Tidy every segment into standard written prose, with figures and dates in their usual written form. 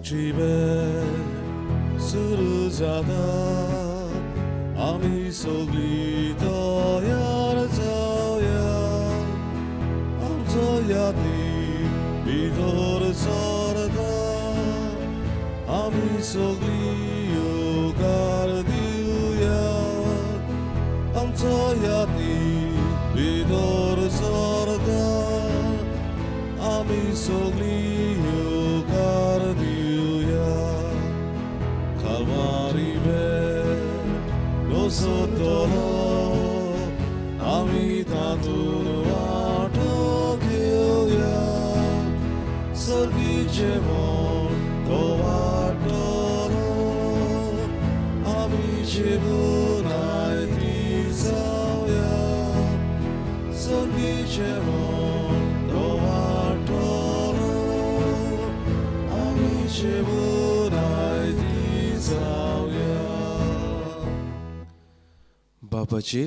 집에 술을 자다 아미 속이 더야라자야 암자야니 비도를 살아다 아미 속이 요가르디우야 암자야니 비도를 살아다 아미 속이 요가르디우야 칼바리베 노소토로 아미 다두와 토기우야 설기제몬 도와토로 아미 지부나이 디사우야 설기제몬 도와토로 아미 지부나이 디사우야 बाबाचे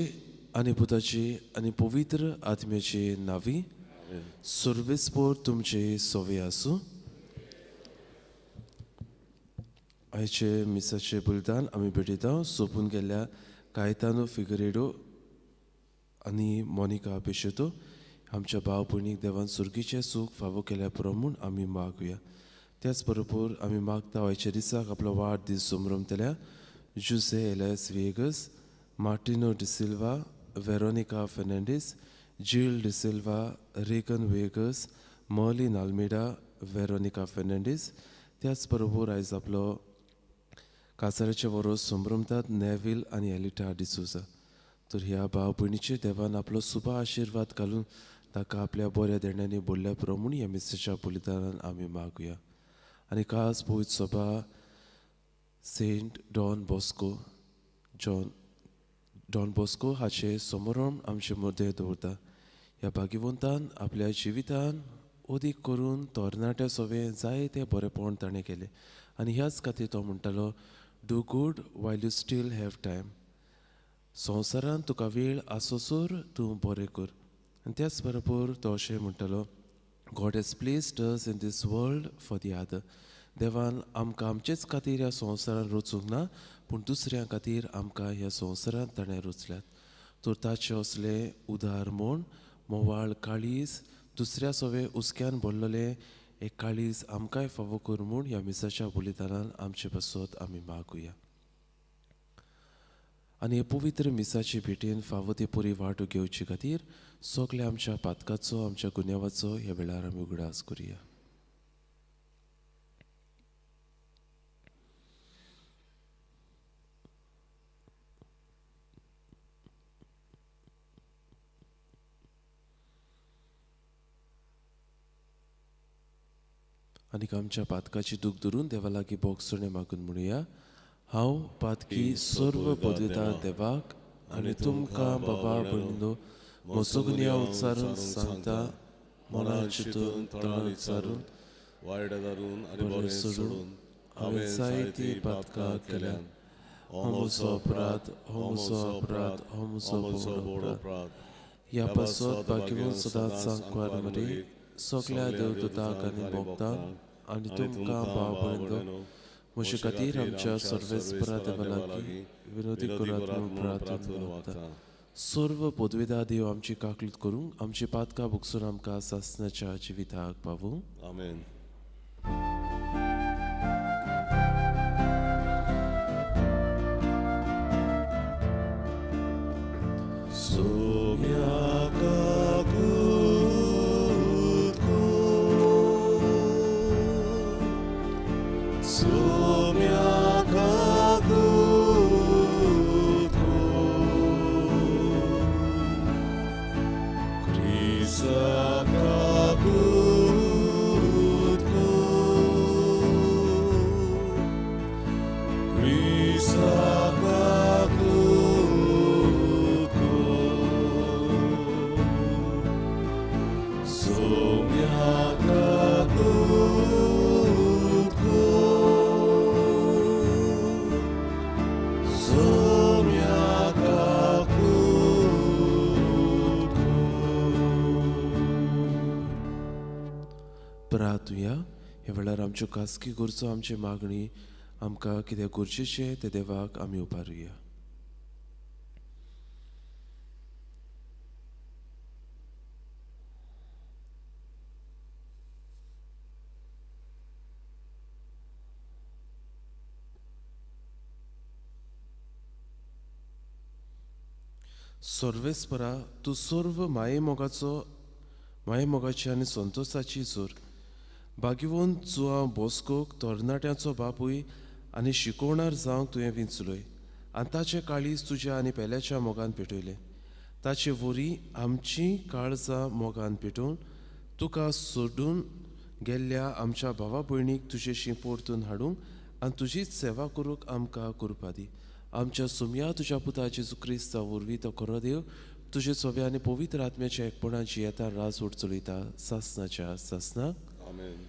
आणि पुताचे आणि पवित्र आत्म्याचे नावी सर्वेस्पोर तुमचे सोवे आसूं आयचे मिसाचे बलिदान आमी भेटयता सोपून गेल्ल्या कायतानो फिगरेडो आनी मोनिका पेशेतो आमच्या भाव भयणीक देवान सुर्गीचें सूख फावो केल्या प्रमाण आमी मागुया त्याच बरोबर आमी मागता आयच्या दिसाक आपलो वाडदीस समरमतल्या जुसे एलेस वेगस Martino de Silva, Veronica Fernandez, Jill de Silva, Regan Vegas, Merlin Almeida, Veronica Fernandez. त्याच बरोबर आयज आपलो कासाराचे वरोस संभ्रमतात नेविल आनी एलिटा डिसोजा तर ह्या भाव भयणीचेर देवान आपलो सुबा आशिर्वाद घालून ताका आपल्या बऱ्या देण्यानी बोलल्या प्रमाण ह्या मिसाच्या बलिदानान आमी मागुया आनी खास पवित्र सभा सेंट डॉन बॉस्को हाचे समोरण आमचे मदें दवरता ह्या भाग्यवंतान आपल्या जिवितान अदीक करून तरणाट्या सवें जायते बरेपण ताणें केलें आनी ह्याच खातीर तो म्हणटालो do good while you still have time संवसारान तुका वेळ आसोसोर तूं बरें कर आनी त्याच बरोबर तो अशें म्हणटालो God has placed us in this world for the other देवान आमकां आमचेच खातीर ह्या संवसारान रचूंक ना पूण दुसऱ्यां खातीर आमकां ह्या संवसारांत ताणें रचल्यात तर ताचे असले उदार म्हण मोवाळ काळीज दुसऱ्या सवे उस्क्यान भरलेले एक काळीज आमकांय फावो कर म्हूण ह्या मिसाच्या बलिदानान आमचे पासत आमी मागुया आनी हे पवित्र मिसाचे भेटेन फावो ती पुरी वाट घेवचे खातीर सगल्या आमच्या पातकाचो आमच्या गुन्यांवाचो ह्या वेळार आमी उगडास करुया आनी आमच्या पातकाची दूख धरून देवा लागीं बोगसणे मागून म्हणुया हांव पातकी सर्व पदविदार देवाक आनी तुमकां बाबा भयणीनो म्हजो गुन्यांव उच्चारून सांगता मनान चिंतून तोंडान उच्चारून वायट धरून आनी बरें सोडून हांवें जायती पातकां केल्यान हो म्हजो अपराध हो म्हजो व्हड अपराध ह्या पासत भाग्यवान सदांच सांगवार मरे सगल्या देवदूतांक आनी भोगतांक आनी तुमकां भाव भयणीनो म्हजे खातीर आमच्या सर्वेस्परा देवा लागीं विनोदी करात म्हूण प्रार्थना मागता सर्व पदवेदार देव आमची काकलीत करूंक आमची पातकां भोगसून आमकां सासणाच्या जिविताक पावूं आमेन प्रार्थुया हे वेळार आमच्यो खासगी गरजो आमची मागणी आमकां कितें गरजेचें ते देवाक आमी उबारुया. सर्वेस्परा तूं सर्व मायेमोगाची आनी संतोशाची जोर भाग्यवन जुआ बॉस्कोक तरणाट्यांचो बापूय आनी शिकोवणार जावंक तुवें विंचलय आनी ताचें काळीज तुज्या आनी पेल्याच्या मोगान पेटयलें. ताचे वरी आमचीं काळजां मोगान पेटोवन तुका सोडून गेल्ल्या आमच्या भावा भयणीक तुजेशी परतून हाडूंक आनी तुजीच सेवा करूंक आमकां करपा दी. आमच्या सुमया तुज्या पुता जेजू क्रिस्ता वरवीं तो खरो देव तुजे सोबे आनी पवित्र आत्म्याच्या एकपणाची येता रास उठ चलयता सासनाच्या सासनाक. आमेन.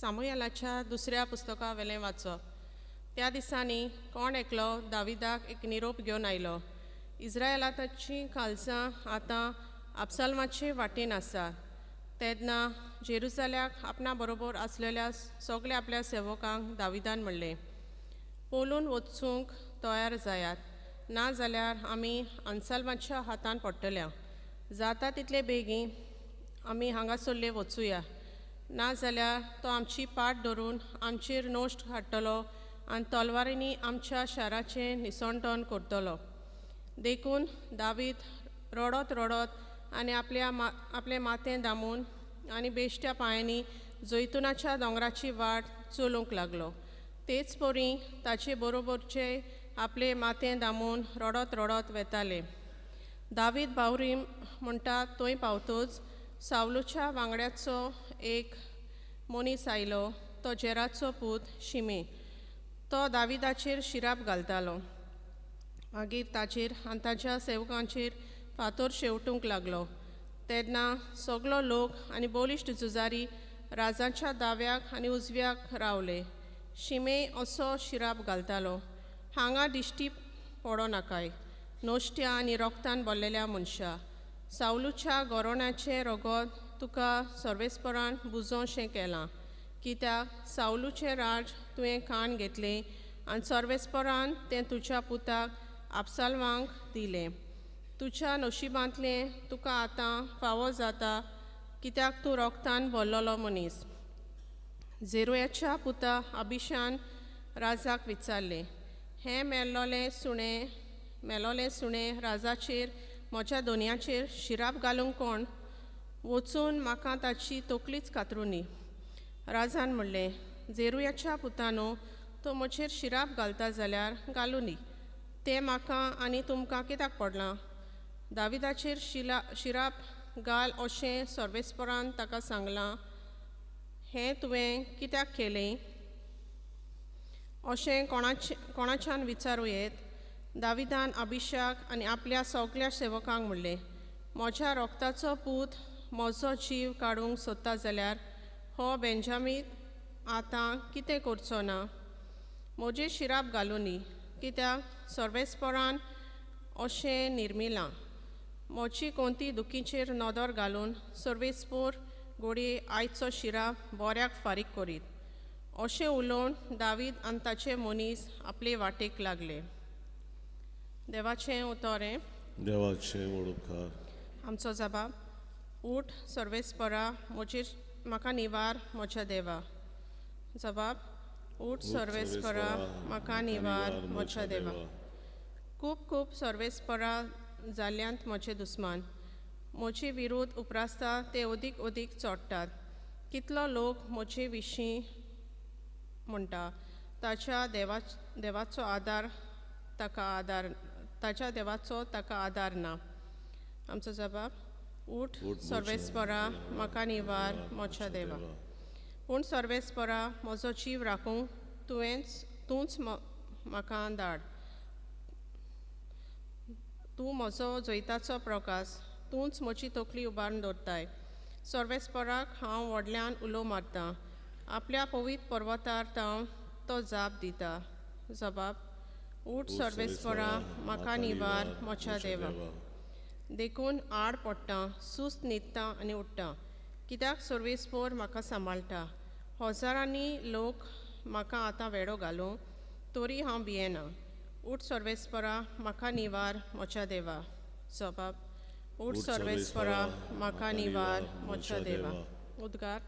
सामुएलाच्या दुसऱ्या पुस्तका वेलें वाचप. त्या दिसांनी कोण एकलो दाविदाक एक निरोप घेवन आयलो. इस्रायेलाची काळजां आतां अबसालमाचे वाटेन आसा. तेन्ना जेरुसल्याक आपणा बरोबर आसलेल्या सगल्या आपल्या सेवकांक दाविदान म्हणलें, पोलून वचूंक तयार जायात, ना जाल्यार आमी अबसालमाच्या हातान पडटल्या. जाता तितले बेगीन आमी हांगासरले वचुया, ना जाल्यार तो आमची पाट धरून आमचेर नोश्ट हाडटलो आनी तलवारींनी आमच्या शाराचें निसंटण करतलो. देखून दावीद रडत रडत आनी आपले माथें दामून आनी बेश्ट्या पांयांनी जैतुनाच्या दोंगराची वाट चलूंक लागलो. तेच परी ताचे बरोबरचे आपले माथें दामून रडत रडत वेताले. दावीद बावरीम म्हणटा थंय पावतच सावलूच्या वांगड्याचो एक मनीस आयलो, तो जेराचो पूत शिमे. तो दाविदाचेर शिराप घालतालो. मागीर ताचेर आनी ताच्या सेवकांचेर फातर शेवटूंक लागलो. तेन्ना सगलो लोक आनी बलिश्ट झुजारी राजाच्या दाव्याक आनी उजव्याक रावले. शिमे असो शिराप घालतालो, हांगा दिश्टी पडो नाकाय, नोश्ट्या आनी रोगतान भरलेल्या मनशा. सावलूच्या गोरोण्याचें रगत तुका सर्वेस्परान बुजोवचें केलां, कित्याक सावलूचें राज तुवें कान घेतलें आनी सर्वेस्परान तें तुज्या पुताक अबसालमाक दिलें. तुज्या नशिबांतलें तुका आतां फावो जाता, कित्याक तूं रोगतान भरलोलो मनीस. जेरुयाच्या पुता अभिशान राजाक विचारलें, हें मेलोलें सुणें राजाचेर म्हज्या दोनयाचेर शिराप घालूंक कोण? वचून म्हाका ताची तकलीच कातरून दी. राजान म्हणलें, जेरुयाच्या पुतानो, तो म्हजेर शिराप घालता जाल्यार घालूं दी. तें म्हाका आनी तुमकां कित्याक पडलां? दाविदाचेर शिराप घाल अशें सर्वेस्परान ताका सांगलां. हें तुवें कित्याक केलें? अशें कोणाच्यान विचारूं येत. दाविदान अभिशाक आनी आपल्या सगल्या सेवकांक म्हणलें, म्हज्या रोगताचो पूत म्हजो जीव काडूंक सोदता जाल्यार हो बेंजामीन आतां कितें करचो ना? म्हजेर शिराप घालूं दी, कित्याक सर्वेस्परान अशें निर्मिलां. म्हजी कोणती दुखीचेर नदर घालून सर्वेस्पर घोडये आयचो शिराप बऱ्याक फारीक करीत. अशें उलोवन दावीद आनी ताचे मनीस आपले वाटेक लागले. देवाचें उतोरें. देवाचें वडोवकार. आमचो जबाब. उठ सर्वेस्परा, म्हाका निवार म्हज्या देवा. जबाब. उठ सर्वेस्परा, म्हाका निवार म्हज्या देवा. खूब खूब सर्वेस्परा जाल्यांत म्हजे दुस्मान. म्हजे विरोध उपरासता ते अदीक अदीक चोडटात. कितलो लोक म्हजे विशीं म्हणटा, ताच्या देवाचो ताका आदार ना. आमचो जबाब. उठ सर्वेस्परा, म्हाका निवार म्हज्या देवा. पूण सर्वेस्परा, म्हजो जीव राखूंक तूंच म्हाका धाड. तूं म्हजो जैताचो प्रकाश, तूंच म्हजी तकली उबारून दवरताय. सर्वेस्पराक हांव व्हडल्यान उलो मारतां आपल्या पवित्र पर्वतार तो जाप दिता जबाब उठ सर्वेस्परा म्हाका निवार मोच्या देवा देखून आड पडटा सुस्त न्हिदता आनी उठ्ठा कित्याक सर्वेस्पोर म्हाका सांबाळटा हजारांनी लोक म्हाका आतां वेडो घालूं तोरी हांव भियेना उठ सर्वेस्परा म्हाका निवार मोच्या देवा जबाब उठ सर्वेस्परा म्हाका निवार मोच्या देवा उद्गार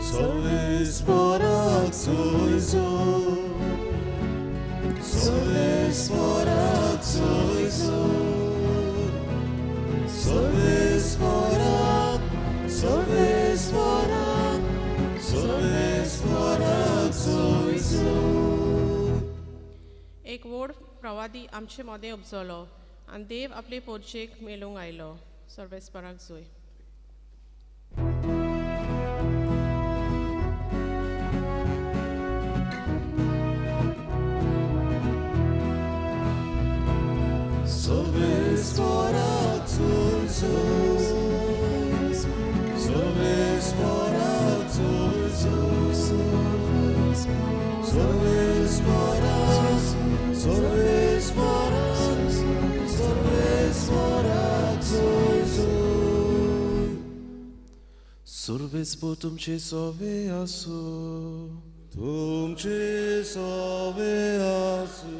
Sorvesporak soizo, sorvesporak soizo, sorvesporak, sorvesporak, sorvesporak soizo. एक व्हड प्रवादी आमचे मदें उपजलो आनी देव आपले पोरचेक मेळूंक आयलो सर्वेस्पराक जोय Sorvesporak soizo, sorvesporak soizo, sorvesporak, sorvesporak, sorvesporak soizo. Survespo तुमचे सोवे आसो तुमचे सोवे आसू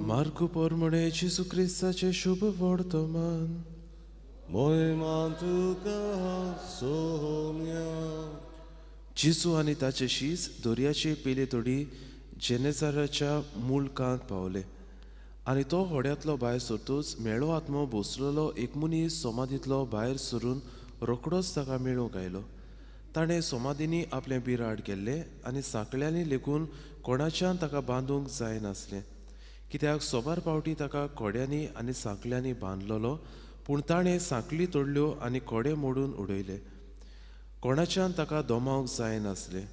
मार्कू पोरमणे जेसू क्रिस्ताचे शुभ वर्तमान मोहिमान तुका सोम्या जेसू आनी ताचे शीस दर्याचे पेले तोडी जेनेसाराच्या मुळकांत पावले आनी तो होड्यांतलो भायर सरतूच मेळो आत्मो बसलेलो एक मनीस सोमादींतलो भायर सरून रोखडोच ताका मेळूंक आयलो ताणें सोमादींनी आपलें बिराड केल्लें आनी सांकल्यांनी लेगून कोणाच्यान ताका बांदूंक जायनासलें कित्याक सोबार पावटी ताका कोड्यांनी आनी सांकल्यांनी बांदलोलो पूण ताणें सांकली तोडल्यो आनी कोडे मोडून उडयले कोणाच्यान ताका दोमावंक जायनासलें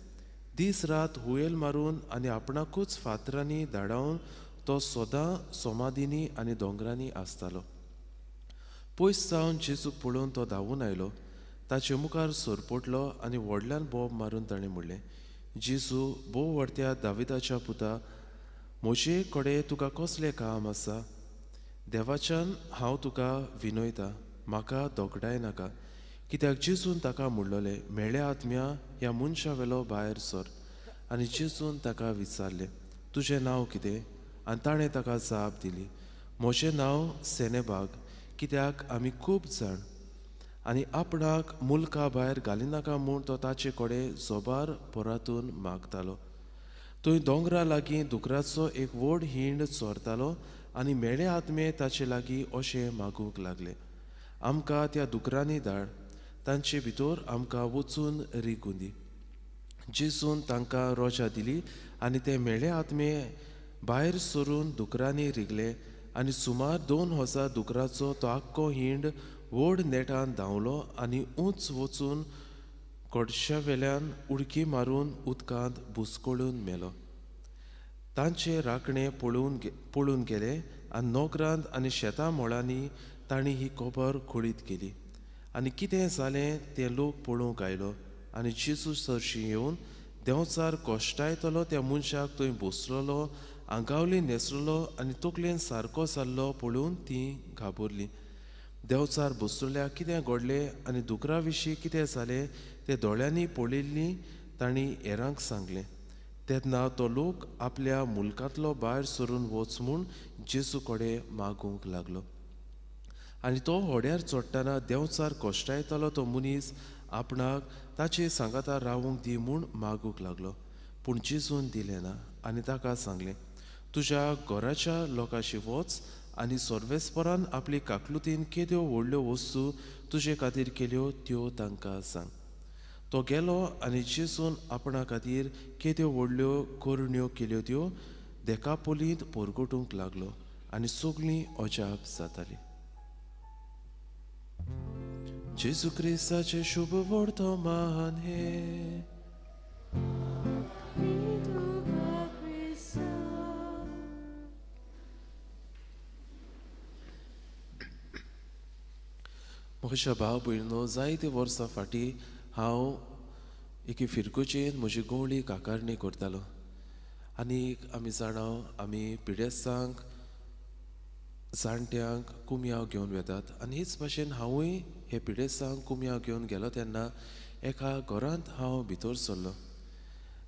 दीस रात हुयेल मारून आनी आपणाकूच फातरांनी धाडावन तो सोदां सोमादींनी आनी दोंगरांनी आसतालो पयस जावन जेजूक पळोवन तो धांवून आयलो ताचे मुखार सोरपोटलो आनी व्हडल्यान बोब मारून ताणें म्हणलें जेजू बोव व्हडत्या दाविदाच्या पुता म्हजे कडेन तुका कसलें काम आसा देवाच्यान हांव तुका विनयता म्हाका दोगडाय नाका कित्याक जेजून ताका म्हणलोलें मेळ्या आत्म्या ह्या मनशा वेलो भायर सर आनी जेजून ताका विचारलें तुजें नांव कितें आनी ताणें ताका जाप दिली म्हजें नांव सेनेबाग कित्याक आमी खूब जाण आनी आपणाक मुल्का भायर घालिनाका म्हूण तो ताचे कडेन जोबार पोरातून मागतालो थंय दोंगरा लागीं दुकराचो एक व्हड हिंड चोरतालो आनी मेळे आत्मे ताचे लागीं अशें मागूंक लागले आमकां त्या दुकरांनी धाड तांचे भितर आमकां वचून रिगुंदी जेजून तांकां रोजा दिली आनी ते मेळे आत्मे भायर सरून दुकरांनी रिगले आनी सुमार 2000 दुकराचो तो आख्खो हिंड व्हड नेटान धांवलो आनी उंच वचून कोडश्या वेल्यान उडकी मारून उदकांत बुसकोळून मेलो तांचे राखणे पळून गेले आनी नोकरांत आनी शेतां मोळांनी तांणी ही खबर खोळीत केली आनी कितें जालें तें लोक पळोवंक आयलो आनी जेजू सरशी येवन देंवचार कोश्टायतलो त्या मनशाक थंय बसलोलो आंगावली न्हेसलेलो आनी तकलेन सारको जाल्लो पळोवन तीं घाबरलीं देंवचार बसलेल्या कितें घडलें आनी दुकरा विशीं कितें जालें तें दोळ्यांनी पळयल्लीं तांणी हेरांक सांगलें तेन्ना तो लोक आपल्या मुल्कांतलो भायर सरून वच म्हूण जेजू कडेन मागूंक लागलो आनी तो होड्यार चोडटाना देंवचार कोश्टायतालो तो मनीस आपणाक ताचे सांगाता रावूंक दी म्हूण मागूंक लागलो पूण जेजून दिलें ना आनी ताका सांगलें तुज्या घराच्या लोकांशी वच आनी सर्वेस्परान आपली काकलुतीन केद्यो व्हडल्यो वस्तू तुजे खातीर केल्यो त्यो तांकां सांग तो गेलो आनी जेजून आपणा खातीर केद्यो व्हडल्यो कोरण्यो केल्यो त्यो देकापोलींत पोरगोटूंक लागलो आनी सगळीं अजाप जातालीं जेजू क्रिस्ताचे शुभ वर्तमान हे अशा भाव भयणो जायते वर्सां फाटीं हांव एके फिरकुचेन म्हजी गवळी काकारणी करतालो आनी आमी जाणाव आमी पिडेस्तांक जाणट्यांक कुमयाव घेवन वेतात आनी हेच भाशेन हांवूय हे पिडेस्तांक कुमयाव घेवन गेलो तेन्ना एका घरांत हांव भितर सरलो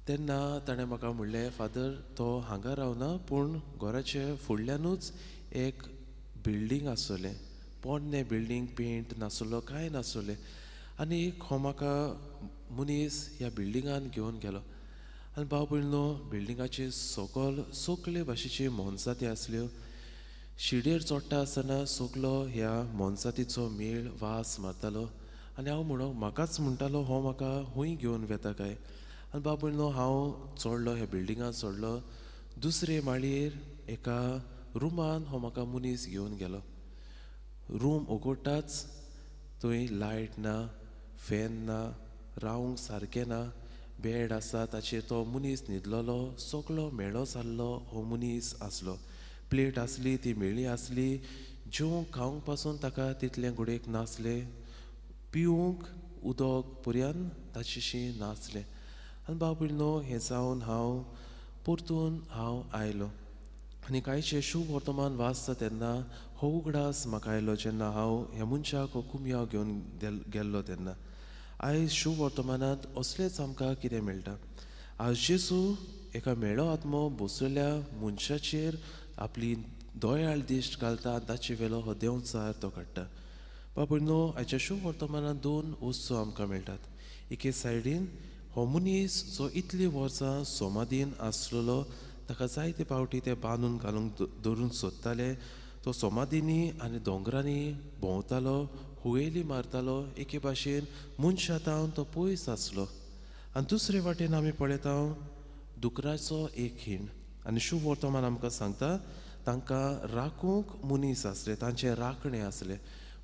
तेन्ना ताणें म्हाका म्हणलें फादर तो हांगा रावना पूण घराचे फुडल्यानूच एक बिल्डींग आसतलें पोन्नें बिल्डींग पेंट नासलो कांय नासलें आनी हो म्हाका मनीस ह्या बिल्डिंगान घेवन गेलो आनी भाव भयणो बिल्डिंगाचे सगळे भाशेची मोनजाती आसल्यो शिडयेर चोडटा आसतना सगलो ह्या मोनजातीचो मेळ वास मारतालो आनी हांव म्हणो म्हाकाच म्हणटालो हो म्हाका हूंय घेवन वेता काय आनी भाव भयणो हांव चडलो ह्या बिल्डिंगान चडलो दुसरे माळयेर एका रुमान हो म्हाका मनीस घेवन गेलो रूम उगडटाच थंय लायट ना फॅन ना रावंक सारकें ना बेड आसा ताचेर तो मनीस न्हिदलोलो सगलो मेळो जाल्लो हो मनीस आसलो प्लेट आसली ती मेळ्ळी आसली जेवंक खावंक पासून ताका तितलें घुडेक नासलें पिवूंक उदक पर्यान ताचेशी नासलें आनी भाव भयणो हें जावन हांव परतून आयलो आनी कांयशे शुभ वर्तमान वाचता तेन्ना हो उगडास म्हाका आयलो जेन्ना हांव ह्या मनशाक हो कुमयाव घेवन गेल्लो तेन्ना आयज शुभ वर्तमानांत असलेंच आमकां कितें मेळटा आज जेसू एका मेळो आत्मो बसयल्ल्या मनशाचेर आपली दोयाळ दिश्ट घालता आनी ताचे वेलो हो देंवचार तो काडटा बाबूनो आयच्या शुभ वर्तमानांत दोन वस्तू आमकां मेळटात एके सायडीन हो मनीस जो इतलीं वर्सां सोमादीन आसलेलो ताका जायते फावटी ते बांदून घालूंक धरून सोदताले तो सोमादीनी आनी दोंगरांनी भोंवतालो हुयेली मारतालो एके भाशेन मनशातावन तो पयस आसलो आनी दुसरे वाटेन आमी पळयता दुकराचो एक खीण आनी शुभ वर्तमान आमकां सांगता तांकां राखूंक मनीस आसले तांचे राखणे आसले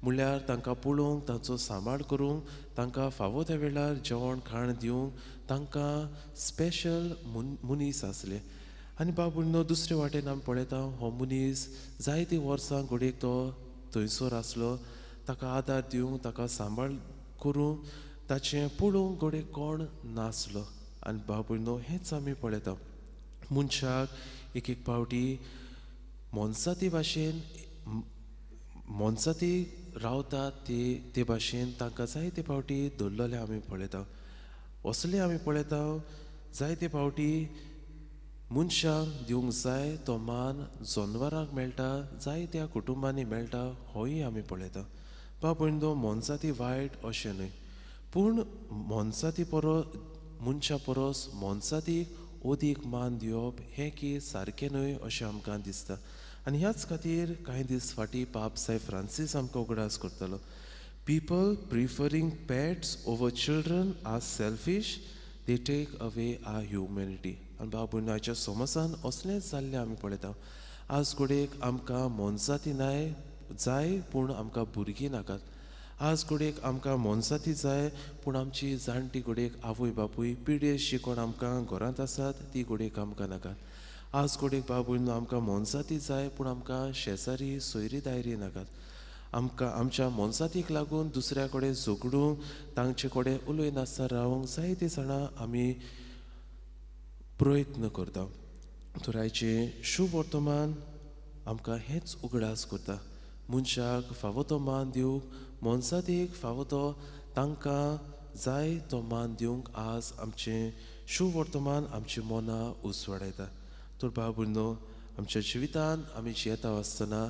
म्हणल्यार तांकां पळोवंक तांचो सांबाळ करूंक तांकां फावो त्या वेळार जेवण खाण दिवंक तांकां स्पेशल मनीस आसले आनी बाबूनो दुसरे वाटेन आमी पळयता हो मनीस जायती वर्सां घडयेक तो थंयसर आसलो ताका आदार दिवंक ताका सांबाळ करूंक ताचें पळोवंक घडये कोण नासलो आनी बाबूनो हेंच आमी पळयता मनशाक एक एक फावटी मोनजाती भाशेन मोनजाती रावतात ते भाशेन तांकां जायते फावटी दवरलेले आमी पळयता असले आमी पळयता जायते फावटी मनशाक दिवंक जाय तो मान जनवरांक मेळटा जायत्या कुटुंबांनी मेळटा होय आमी पळयता बाबूनो मोनजाती वायट अशें न्हय पूण मोनजाती मनशा परस मोनजातीक अदीक मान दिवप हें की सारकें न्हय अशें आमकां दिसता आनी ह्याच खातीर कांय दीस फाटीं पाप साय फ्रांसीस आमकां उगडास करतालो people preferring pets over children are selfish they take away our humanity आनी बाबूनाच्या समोसान असलेंच जाल्लें आमी पळयता आज घडयेक आमकां मोनजाती नाय जाय पूण आमकां भुरगीं नाकात आज घडयेक आमकां मोनजाती जाय पूण आमची जाणटी घडयेक आवय बापूय पिडेर शिकोवन आमकां घरांत आसात ती घडयेक आमकां नाकात आज घडयेक बाबून आमकां मोनजाती जाय पूण आमकां शेजारी सोयरी दायरी नाकात आमकां आमच्या मोनजातीक लागून दुसऱ्या कडेन झगडूंक तांचे कडेन उलय नासता रावंक जायते जाणां आमी प्रयत्न करता तर आयचें शुभ वर्तमान आमकां हेंच उगडास करता मनशाक फावो तो मान दिवंक मोनजातीक फावो तो तांकां जाय तो मान दिवंक आज आमचें शुभ वर्तमान आमची मोनां उसवाडायता तर बाबूनो आमच्या जिवितान आमी जियेता आसतना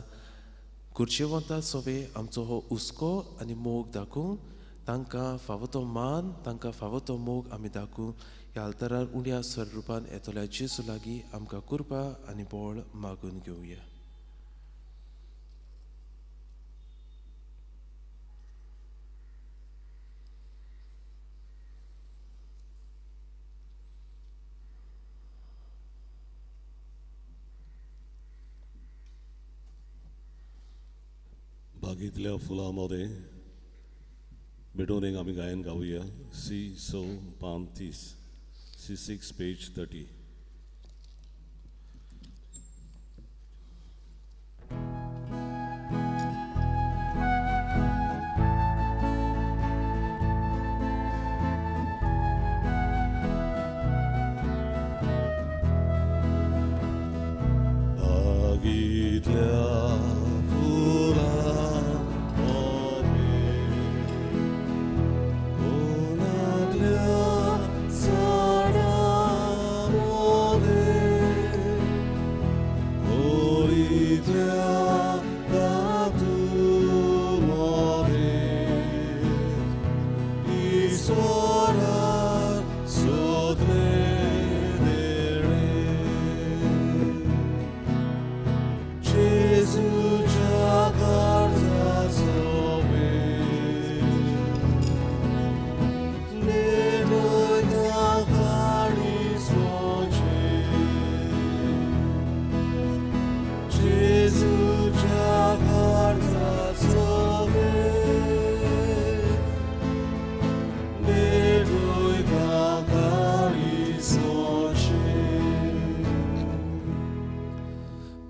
खुर्चेवंता सोवे आमचो हो हुस्को आनी मोग दाखोवंक तांकां फावो तो मान तांकां फावो तो मोग आमी दाखोवंक ह्या आल्तारार उण्या स्वरुपान येतल्या जेजू लागीं आमकां कृपा आनी बळ मागून घेवया बागेंतल्या फुलांमध्ये बेडोनेक आमी गायन गावया सी सो पाम 30 C6 पेज 30 Thank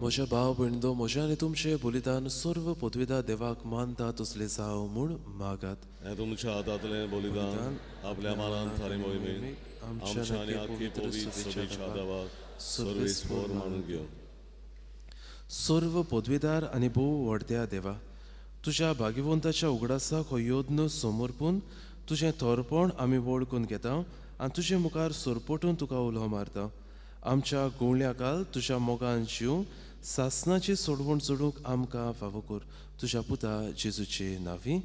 म्हज्या भाव भयणींनो, म्हजें आनी तुमचें बलिदान सर्व पदवीदार देवाक मानता तसलें जावं म्हूण मागात. हें तुमच्या हातांतलें बलिदान आपल्या मानान थारी मोहिमेन आमच्या आनी आख्खी पवित्र सभेच्या देवाक सर्वेस्पर मानून घेवन. सर्व पदवीदार आनी भोव व्हडत्या देवा, तुज्या भाग्यवंताच्या उगडासाक हो योद्न समर्पून तुजें थोरपण आमी वळखून घेता आनी तुजे मुखार सोरपटून तुका उलो मारता. आमच्या गुवळ्या काल तुज्या मोगान जीव सासनाची सोडवण सोडूंक आमकां फावो कर. तुज्या पुता जेजूचे नांवी.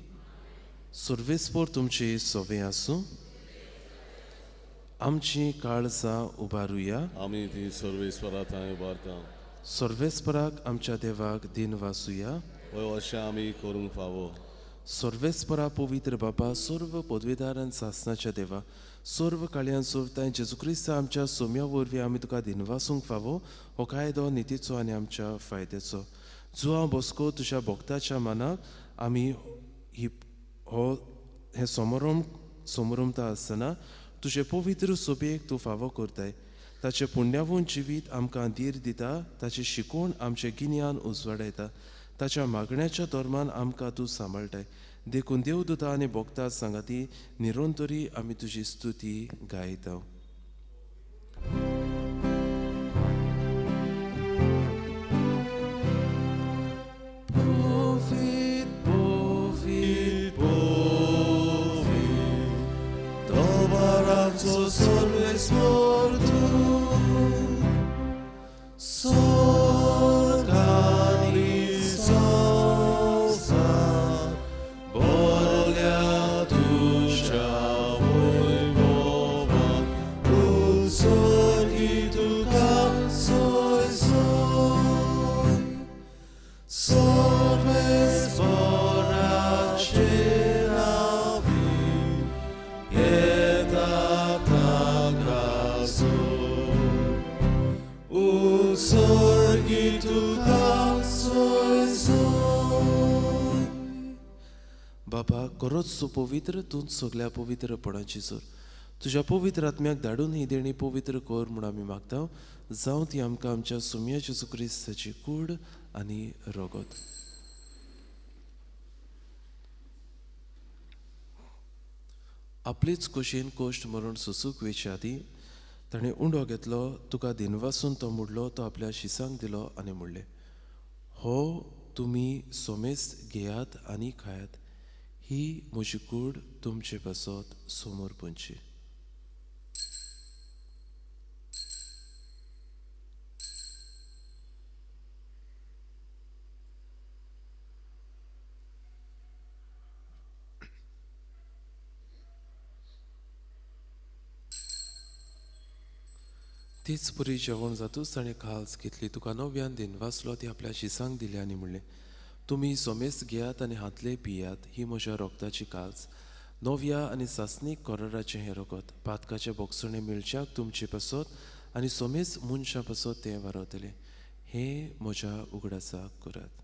सर्वेस्पर तुमची सोवे आसूं. आमची काळजां उबारुया. आमी ती सर्वेस्परा थंय उबारता. सर्वेस्पराक आमच्या देवाक दिन वासुया. पळय अशें आमी करूंक फावो. सर्वेस्परा पवित्र बापा, सर्व पदवीदार आनी सासनाच्या देवा, सर्व काळयान सोरताय जेजू क्रिस्त आमच्या सोम्या वरवीं आमी तुका दिनवासूंक फावो हो कायदो नितीचो आनी आमच्या फायद्याचो. जो हांव बसको तुज्या भक्ताच्या मनाक आमी हे समरमता आसतना तुजे पवित्र सोबेक तूं फावो करताय. ताचे पुण्यावून जिवीत आमकां धीर दिता. ताची शिकवण आमचे गिन्यान उजवाडायता. ताच्या मागण्याच्या धर्मान आमकां तूं सांबाळटाय. देखून देवदूता आनी भक्ता सांगाती निरंतरी आमी तुजी स्तुती गायता. सर्वेस्पर बाबा, खरोच तूं पवित्र, तूं सगळ्या पवित्रपणाची जोर. तुज्या पवित्र आत्म्याक धाडून ही देणी पवित्र कर म्हूण आमी मागता. जावं ती आमकां आमच्या सुम्या जेजू क्रिस्ताची कूड आनी रगत. आपलीच कुशीन कोश्ट मरण सोसूंक वेचे आदी ताणें उंडो घेतलो, तुका दिनवासून तो मुडलो, तो आपल्या शिसांक दिलो आनी म्हणलें, हो तुमी सोमेस्त घेयात आनी खायात. ही म्हजी कूड तुमचे पासत समर्पणची. तीच बरी जेवण जातूच ताणें काल्स घेतली. तुका नव्यान दिनवासलो ती आपल्या शिसांक दिली आनी म्हणलें, तुमी सोमेस्त घेयात आनी हातले पियात. ही म्हज्या रोगताची काल्स, नव्या आनी सासनीक कोराराचें हें रगत. पातकाचे बोगसणे मिळच्याक तुमचे पासत आनी सोमेस्त मनशां पासत तें वारवतलें. हें म्हज्या उगडासाक करात.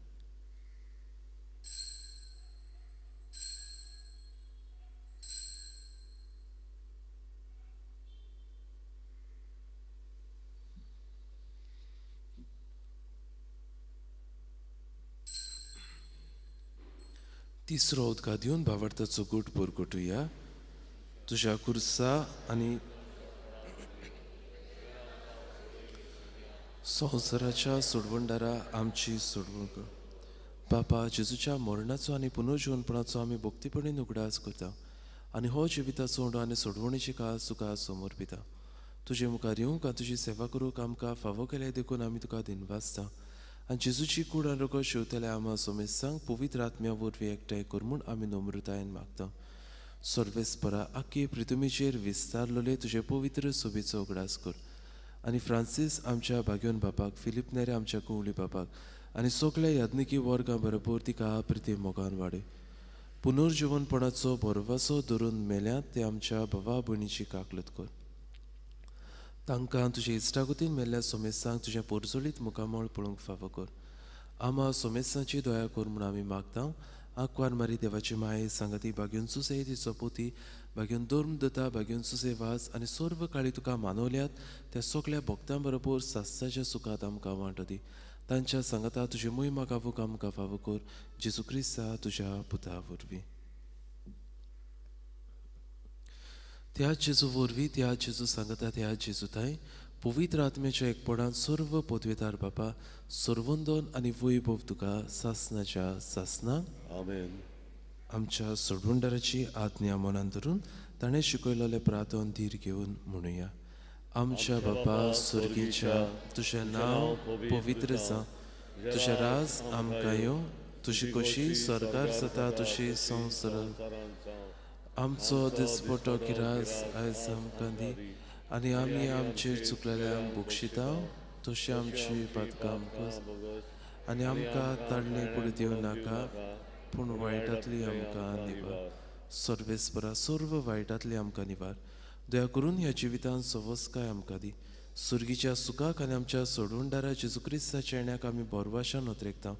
तिसरो उदका दिवन भावार्थाचो गूट परगटुया. तुज्या कुर्सा आनी संवसाराच्या सोडवणदारा आमची सोडवण कर. बापा, जेजूच्या मरणाचो आनी पुनर्जीवनपणाचो आमी भक्तीपणीन उगडास करता आनी हो जिविताचो उंडो आनी सोडवणेची कास तुका समर्पिता. तुजे मुखार येवंक आनी तुजी सेवा करूंक आमकां फावो केले देखून आमी तुका दिनवासता. आनी जेजूची कूड आनी रगत शेवतले आमा सोमेस्तांक पवित्र आत्म्या वरवीं एकठांय कर म्हूण आमी नम्रतायेन मागता. सर्वेस्परा आख्खे पृथ्वीचेर विस्तारलोले तुजे पवित्र सोबेचो उगडास कर. आनी फ्रांसीस आमच्या भाग्यवन बापाक, फिलीप नेरे आमच्या कुंवळी बापाक आनी सगळ्या याज्ञिकी वर्गां बरोबर तिका प्रिती मोगान वाडय. पुनर्जीवनपणाचो भरवसो धरून मेल्यांत ते आमच्या भावा भयणीची काकलत कर. तांकां तुजे इश्टागतीन मेल्ल्या सोमेस्तांक तुज्या पोरजोळीत मुखामळ पळोवंक फावो कर. आमा सोमेस्तांची दया कर म्हूण आमी मागता. आंकवार मारी देवाची माये सांगाती भाग्यून सुसे तिचो पोती भाग्यून धर्म दता भाग्यून सुसे वास आनी सर्व काळी तुका मानवल्यात त्या सगळ्या भक्तां बरोबर सास्ताच्या सुखात आमकां वांटो दी. तांच्या सांगता तुझे मोहिमा गावूक आमकां फावो कर जेजू क्रिस्ता तुज्या पुता वरवीं. त्या जेजू वरवीं त्या जेजू सांगता त्या जेजू थंय पवित्र आत्म्याच्या एकपणान सर्व पदवेदार बाबा सर्वंदन आनी वैभव तुका सासनाच्या सासनाक आमेन. आमच्या सोडवणदाराची आज्ञा मनान धरून ताणें शिकयलेले प्रार्थन धीर घेवन म्हणुया. आमच्या बापा स्वर्गीच्या तुझें नांव पवित्र जावं, तुझें राज आमकां येवं, तुजी कशी सरकार जाता तशी संवसारांत आमचो दिसपटो गिरास आयज आमकां दी आनी आमी आमचेर चुकलेल्यांक बक्षिता तशी आमची पातकां आमकां आनी आमकां ताळणे पडू दिवं नाका पूण वायटांतली आमकां निवार. सर्वेस्परा सर्व वायटांतली आमकां निवार. दया करून ह्या जिवितांत सवस्काय आमकां दी. सुर्गीच्या सुखाक आनी आमच्या सोडवणदारा जेजू क्रिस्ताच्या येण्याक आमी बोरवाशान नोतरेकता.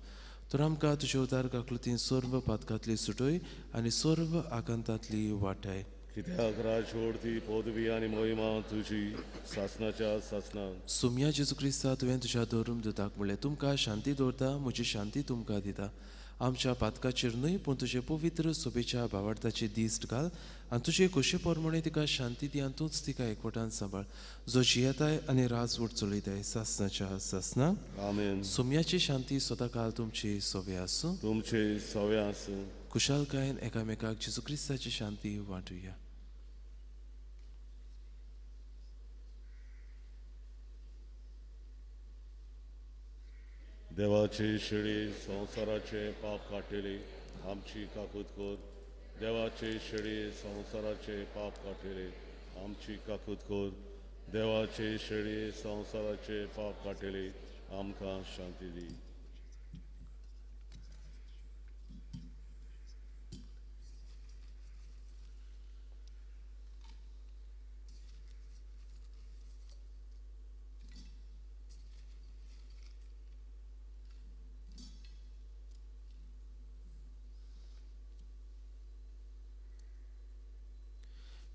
तर आमकां तुज्या उदार काकलुतीन सर्व पातकांतली सुटय आनी सर्व आगंतांतली वाटाय. कित्याक राजवडती पदवी आनी मोहिमा तुजी सासनाच्या सासनाक. सुम्या जेजू क्रिस्ता तुवें तुज्या धर्म दिताक म्हणलें तुमकां शांती दवरता म्हजी शांती तुमकां दिता. आमच्या पातकाचेर न्हय पूण तुजे पवित्र सोबेच्या भावार्थाची दिश्ट घाल आनी तुजे कशे परमणे तिका शांती दी आनी तूंच तिका एकवटान सांबाळ जो जियेताय आनी राजवट चलयताय सासनाच्या सासनाक. आमेन. सुम्याची शांती सदां काळ तुमची सवे आसूं. तुमचे सवे आसूं. कुशालकायेन एकामेकाक जेजू क्रिस्ताची शांती वांटुया. देवाचे शेळी संवसाराचे पाप काटिले आमची काकूत कर. देवाचे शेळी संवसाराचे पाप काटिले आमची काकूत कर. देवाचे शेळी संवसाराचे पाप काटिले आमकां शांती दी.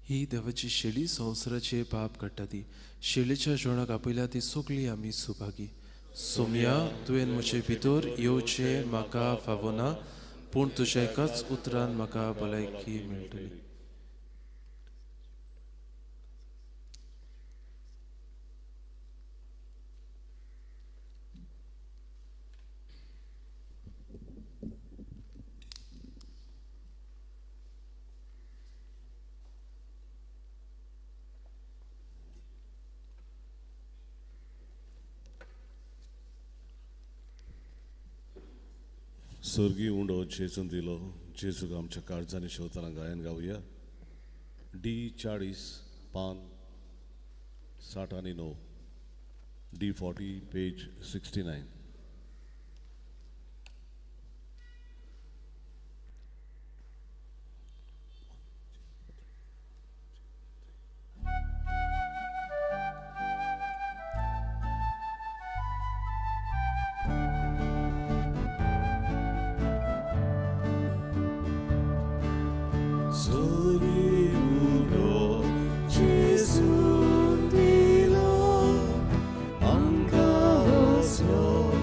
ही देवाची शेळी संवसाराचे पाप काडटा ती. शेळीच्या जेवणाक आपयल्या ती सगळी आमी सुभागी. सोम्या तुवें म्हजे भितर येवचें म्हाका फावो ना पूण तुज्या एकाच उतरान म्हाका भलायकी मेळटली. स्वर्गी उंडो जेजून दिलो जेजूक आमच्या काळजांनी शेवताना गायन गावया. D40 पान 69 D40 page 69. Jesu dilo, angka oslo.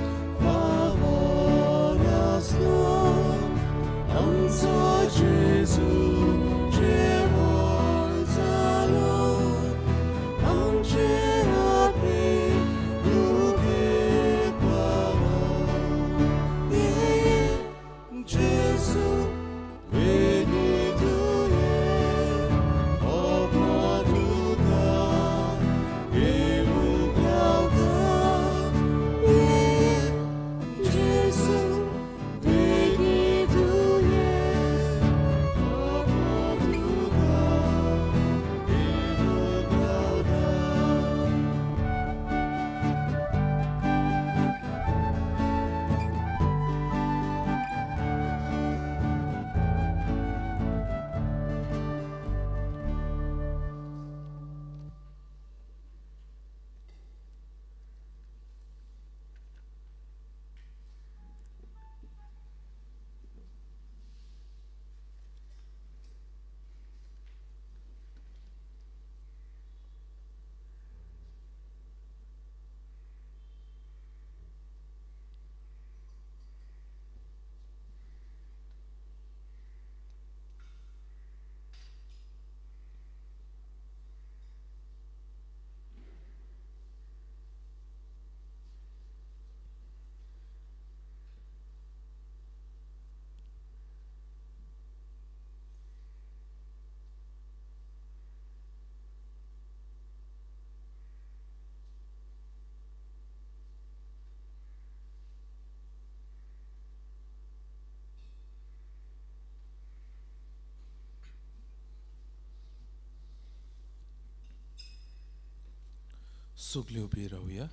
सगळी उभी राहूया.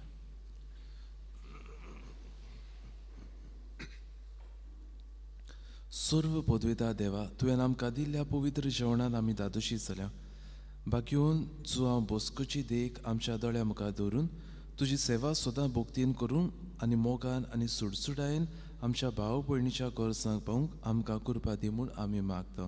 सर्व पदवेदार देवा, तुवें आमकां दिल्ल्या पवित्र जेवणान आमी दादोशी जाल्या. बाकीवन जो हांव बसकोची देख आमच्या दोळ्या मुखार दवरून तुजी सेवा सदां भोगतीन करूं आनी मोगान आनी सुडसुडायेन आमच्या भाव भयणीच्या गोरजांक पावूंक आमकां कृपा दी म्हूण आमी मागता.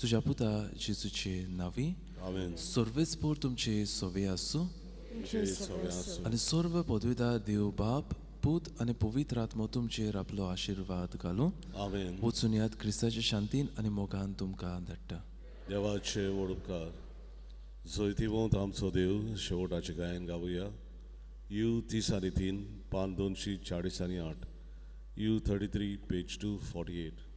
तुज्या पुता जेजूचे नांवी आमेन. सर्वेस्पोर तुमचे सोवे आसूं तुमचे सगळे आसूं. आनी सर्व पदवेदार देव बाप पूत आनी पवित्र आत्मो तुमचेर आपलो आशिर्वाद घालूं. आमेन. वचून यात क्रिस्ताच्या शांतीन आनी मोगान तुमकां धाडटा. देवाचे वडुपकार जैतिवंत आमचो देव शेवटाचे गायन गावुया. यू 30 आणि 3 पान 240 आणि 8 यू 33 पेज 248.